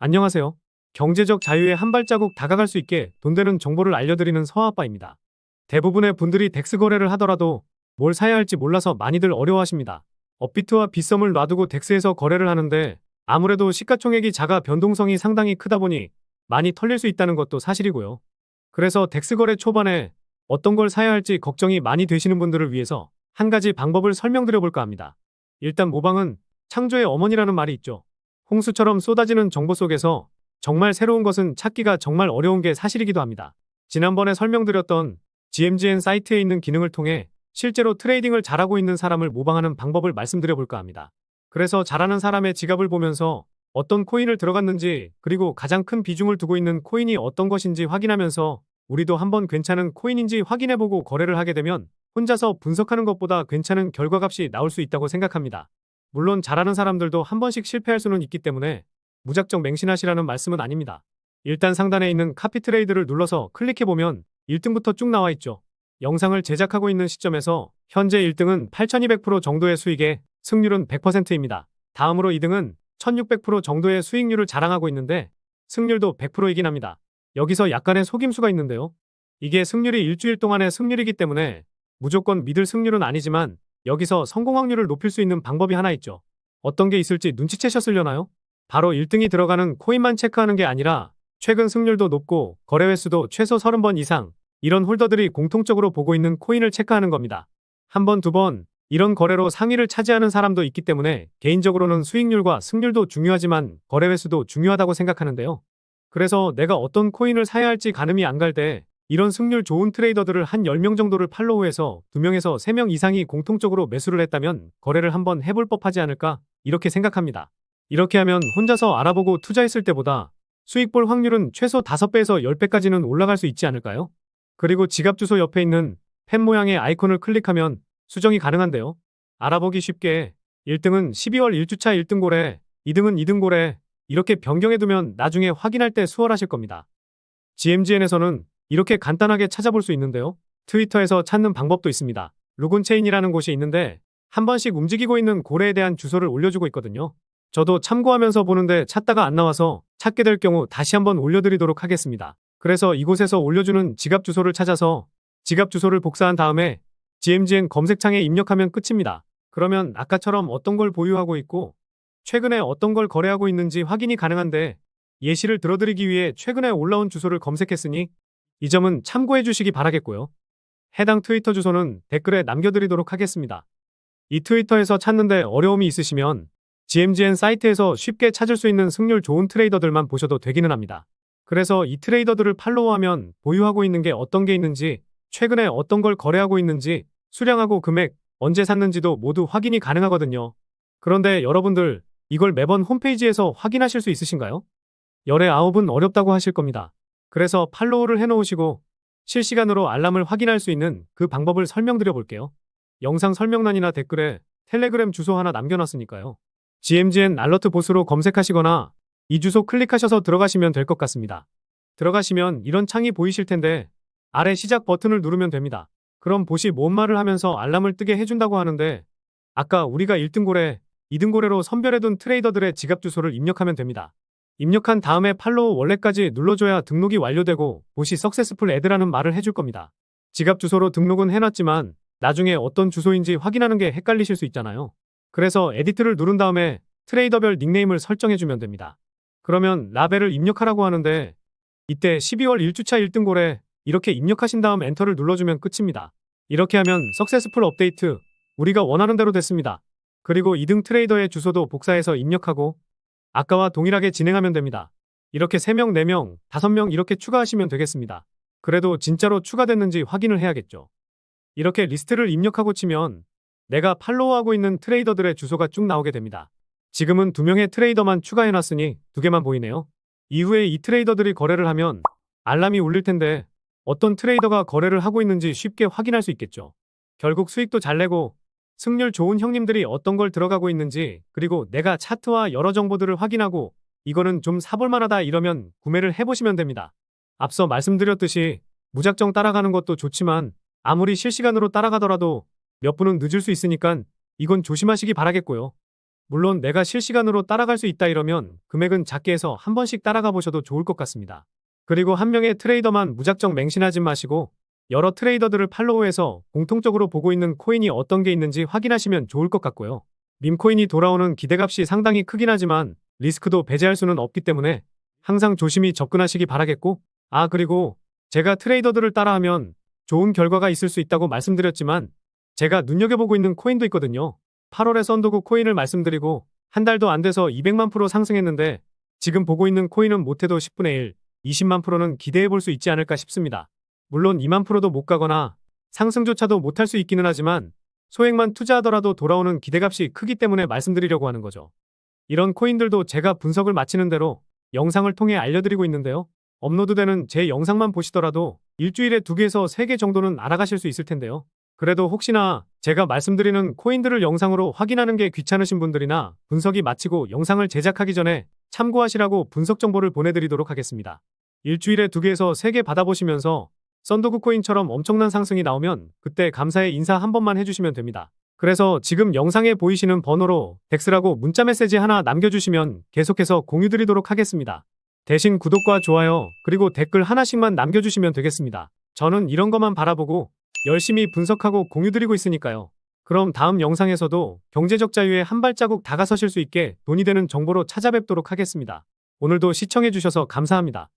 안녕하세요. 경제적 자유에 한 발자국 다가갈 수 있게 돈 되는 정보를 알려드리는 서아빠입니다. 대부분의 분들이 덱스 거래를 하더라도 뭘 사야 할지 몰라서 많이들 어려워하십니다. 업비트와 빗썸을 놔두고 덱스에서 거래를 하는데 아무래도 시가총액이 작아 변동성이 상당히 크다 보니 많이 털릴 수 있다는 것도 사실이고요. 그래서 덱스 거래 초반에 어떤 걸 사야 할지 걱정이 많이 되시는 분들을 위해서 한 가지 방법을 설명드려 볼까 합니다. 일단 모방은 창조의 어머니라는 말이 있죠. 홍수처럼 쏟아지는 정보 속에서 정말 새로운 것은 찾기가 정말 어려운 게 사실이기도 합니다. 지난번에 설명드렸던 GMGN 사이트에 있는 기능을 통해 실제로 트레이딩을 잘하고 있는 사람을 모방하는 방법을 말씀드려 볼까 합니다. 그래서 잘하는 사람의 지갑을 보면서 어떤 코인을 들어갔는지 그리고 가장 큰 비중을 두고 있는 코인이 어떤 것인지 확인하면서 우리도 한번 괜찮은 코인인지 확인해보고 거래를 하게 되면 혼자서 분석하는 것보다 괜찮은 결과값이 나올 수 있다고 생각합니다. 물론 잘하는 사람들도 한 번씩 실패할 수는 있기 때문에 무작정 맹신하시라는 말씀은 아닙니다. 일단 상단에 있는 카피 트레이드를 눌러서 클릭해보면 1등부터 쭉 나와 있죠. 영상을 제작하고 있는 시점에서 현재 1등은 8200% 정도의 수익에 승률은 100%입니다. 다음으로 2등은 1600% 정도의 수익률을 자랑하고 있는데 승률도 100%이긴 합니다. 여기서 약간의 속임수가 있는데요. 이게 승률이 일주일 동안의 승률이기 때문에 무조건 믿을 승률은 아니지만 여기서 성공 확률을 높일 수 있는 방법이 하나 있죠. 어떤 게 있을지 눈치채셨으려나요? 바로 1등이 들어가는 코인만 체크하는 게 아니라 최근 승률도 높고 거래 횟수도 최소 30번 이상 이런 홀더들이 공통적으로 보고 있는 코인을 체크하는 겁니다. 한 번, 두 번 이런 거래로 상위를 차지하는 사람도 있기 때문에 개인적으로는 수익률과 승률도 중요하지만 거래 횟수도 중요하다고 생각하는데요. 그래서 내가 어떤 코인을 사야 할지 가늠이 안 갈 때 이런 승률 좋은 트레이더들을 한 10명 정도를 팔로우해서 2명에서 3명 이상이 공통적으로 매수를 했다면 거래를 한번 해볼 법하지 않을까 이렇게 생각합니다. 이렇게 하면 혼자서 알아보고 투자했을 때보다 수익 볼 확률은 최소 5배에서 10배까지는 올라갈 수 있지 않을까요? 그리고 지갑 주소 옆에 있는 펜 모양의 아이콘을 클릭하면 수정이 가능한데요. 알아보기 쉽게 1등은 12월 1주차 1등 고래, 2등은 2등 고래 이렇게 변경해두면 나중에 확인할 때 수월하실 겁니다. GMGN에서는 이렇게 간단하게 찾아볼 수 있는데요. 트위터에서 찾는 방법도 있습니다. 루곤체인이라는 곳이 있는데 한 번씩 움직이고 있는 고래에 대한 주소를 올려주고 있거든요. 저도 참고하면서 보는데 찾다가 안 나와서 찾게 될 경우 다시 한번 올려드리도록 하겠습니다. 그래서 이곳에서 올려주는 지갑 주소를 찾아서 지갑 주소를 복사한 다음에 GMGN 검색창에 입력하면 끝입니다. 그러면 아까처럼 어떤 걸 보유하고 있고 최근에 어떤 걸 거래하고 있는지 확인이 가능한데 예시를 들어드리기 위해 최근에 올라온 주소를 검색했으니 이 점은 참고해 주시기 바라겠고요. 해당 트위터 주소는 댓글에 남겨드리도록 하겠습니다. 이 트위터에서 찾는데 어려움이 있으시면 GMGN 사이트에서 쉽게 찾을 수 있는 승률 좋은 트레이더들만 보셔도 되기는 합니다. 그래서 이 트레이더들을 팔로우하면 보유하고 있는 게 어떤 게 있는지, 최근에 어떤 걸 거래하고 있는지, 수량하고 금액, 언제 샀는지도 모두 확인이 가능하거든요. 그런데 여러분들 이걸 매번 홈페이지에서 확인하실 수 있으신가요? 열의 9은 어렵다고 하실 겁니다. 그래서 팔로우를 해놓으시고 실시간으로 알람을 확인할 수 있는 그 방법을 설명드려 볼게요. 영상 설명란이나 댓글에 텔레그램 주소 하나 남겨놨으니까요. GMGN 알러트 보스로 검색하시거나 이 주소 클릭하셔서 들어가시면 될 것 같습니다. 들어가시면 이런 창이 보이실 텐데 아래 시작 버튼을 누르면 됩니다. 그럼 봇이 뭔 말을 하면서 알람을 뜨게 해준다고 하는데 아까 우리가 1등 고래, 2등 고래로 선별해둔 트레이더들의 지갑 주소를 입력하면 됩니다. 입력한 다음에 팔로우 원래까지 눌러줘야 등록이 완료되고 봇이 석세스풀 애드라는 말을 해줄 겁니다. 지갑 주소로 등록은 해놨지만 나중에 어떤 주소인지 확인하는 게 헷갈리실 수 있잖아요. 그래서 에디트를 누른 다음에 트레이더별 닉네임을 설정해주면 됩니다. 그러면 라벨을 입력하라고 하는데 이때 12월 1주차 1등 고래 이렇게 입력하신 다음 엔터를 눌러주면 끝입니다. 이렇게 하면 석세스풀 업데이트 우리가 원하는 대로 됐습니다. 그리고 2등 트레이더의 주소도 복사해서 입력하고 아까와 동일하게 진행하면 됩니다. 이렇게 3명, 4명, 5명 이렇게 추가하시면 되겠습니다. 그래도 진짜로 추가됐는지 확인을 해야겠죠. 이렇게 리스트를 입력하고 치면 내가 팔로우하고 있는 트레이더들의 주소가 쭉 나오게 됩니다. 지금은 2명의 트레이더만 추가해놨으니 2개만 보이네요. 이후에 이 트레이더들이 거래를 하면 알람이 울릴 텐데 어떤 트레이더가 거래를 하고 있는지 쉽게 확인할 수 있겠죠. 결국 수익도 잘 내고 승률 좋은 형님들이 어떤 걸 들어가고 있는지 그리고 내가 차트와 여러 정보들을 확인하고 이거는 좀 사볼만하다 이러면 구매를 해보시면 됩니다. 앞서 말씀드렸듯이 무작정 따라가는 것도 좋지만 아무리 실시간으로 따라가더라도 몇 분은 늦을 수 있으니까 이건 조심하시기 바라겠고요. 물론 내가 실시간으로 따라갈 수 있다 이러면 금액은 작게 해서 한 번씩 따라가 보셔도 좋을 것 같습니다. 그리고 한 명의 트레이더만 무작정 맹신하지 마시고 여러 트레이더들을 팔로우해서 공통적으로 보고 있는 코인이 어떤 게 있는지 확인하시면 좋을 것 같고요. 밈코인이 돌아오는 기대값이 상당히 크긴 하지만 리스크도 배제할 수는 없기 때문에 항상 조심히 접근하시기 바라겠고, 그리고 제가 트레이더들을 따라하면 좋은 결과가 있을 수 있다고 말씀드렸지만 제가 눈여겨보고 있는 코인도 있거든요. 8월에 썬더국 코인을 말씀드리고 한 달도 안 돼서 200만 프로 상승했는데 지금 보고 있는 코인은 못해도 10분의 1, 20만 프로는 기대해 볼 수 있지 않을까 싶습니다. 물론 2만 프로도 못 가거나 상승조차도 못할 수 있기는 하지만 소액만 투자하더라도 돌아오는 기대값이 크기 때문에 말씀드리려고 하는 거죠. 이런 코인들도 제가 분석을 마치는 대로 영상을 통해 알려드리고 있는데요. 업로드되는 제 영상만 보시더라도 일주일에 2개에서 3개 정도는 알아가실 수 있을 텐데요. 그래도 혹시나 제가 말씀드리는 코인들을 영상으로 확인하는 게 귀찮으신 분들이나 분석이 마치고 영상을 제작하기 전에 참고하시라고 분석 정보를 보내드리도록 하겠습니다. 일주일에 2개에서 3개 받아보시면서 썬더국 코인처럼 엄청난 상승이 나오면 그때 감사의 인사 한 번만 해주시면 됩니다. 그래서 지금 영상에 보이시는 번호로 덱스라고 문자 메시지 하나 남겨주시면 계속해서 공유드리도록 하겠습니다. 대신 구독과 좋아요 그리고 댓글 하나씩만 남겨주시면 되겠습니다. 저는 이런 것만 바라보고 열심히 분석하고 공유드리고 있으니까요. 그럼 다음 영상에서도 경제적 자유에 한 발자국 다가서실 수 있게 돈이 되는 정보로 찾아뵙도록 하겠습니다. 오늘도 시청해주셔서 감사합니다.